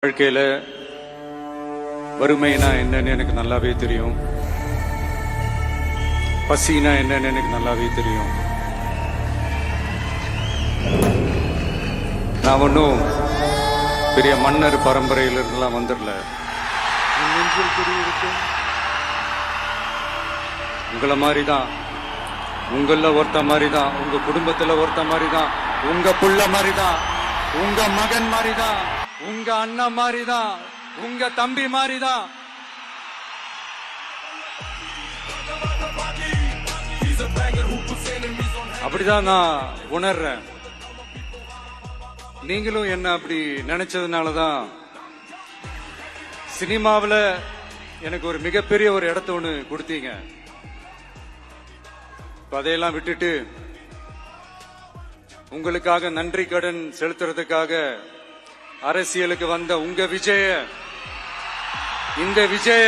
வாழ்க்கையில வறுமைனா என்னன்னு எனக்கு நல்லாவே தெரியும். பசினா என்னன்னு எனக்கு நல்லாவே தெரியும். நான் ஒன்றும் பெரிய மன்னர் பரம்பரையிலிருந்துலாம் வந்துடல. உங்களை மாதிரி தான், உங்கள ஒருத்த மாதிரி தான், உங்க குடும்பத்துல ஒருத்த மாதிரி தான், உங்க புள்ள மாதிரி தான், உங்க மகன் மாதிரி தான், உங்க அண்ணன் மாதிரி தான், உங்க தம்பி மாதிரி தான். அப்படிதான் நான் உணர்றேன். நீங்களும் என்ன அப்படி நினைச்சதுனாலதான் சினிமாவில் எனக்கு ஒரு மிகப்பெரிய ஒரு இடத்த ஒண்ணு கொடுத்தீங்க. அதையெல்லாம் விட்டுட்டு உங்களுக்காக நன்றி கடன் செலுத்துறதுக்காக அரசியலுக்கு வந்த உங்க விஜய, இந்த விஜய,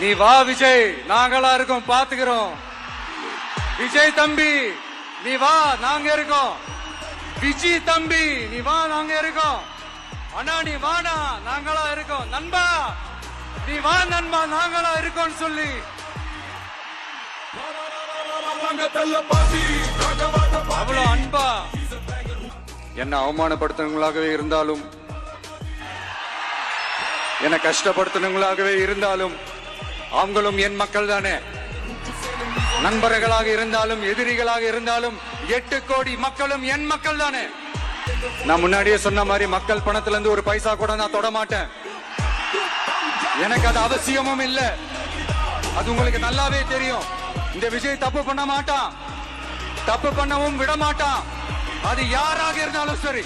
நீ வா விஜய், நாங்களா இருக்கோம், பாத்துக்கிறோம். விஜய் தம்பி நீ வா, நாங்க இருக்கோம். விஜய் தம்பி நீ வா, நாங்க இருக்கோம். அண்ணா நீ வாடா, நாங்களா இருக்கோம். நண்பா நீ வா நண்பா, நாங்களா இருக்கோம் சொல்லி அவ்வளவு அன்பா என்ன அவமானப்படுத்தினவங்களாகவே இருந்தாலும், என்ன கஷ்டப்படுத்தினவங்களாகவே இருந்தாலும், அவங்களும் என் மக்கள் தானே. நண்பர்களாக இருந்தாலும் எதிரிகளாக இருந்தாலும் 8 கோடி மக்களும் என் மக்கள் தானே. நான் முன்னாடியே சொன்ன மாதிரி மக்கள் பணத்துல இருந்து ஒரு பைசா கூட நான் தொட மாட்டேன். எனக்கு அது அவசியமும் இல்லை. அது உங்களுக்கு நல்லாவே தெரியும். இந்த விஜய் தப்பு பண்ண மாட்டான், தப்பு பண்ணவும் விட மாட்டான். அது யாராக இருந்தாலும் சரி.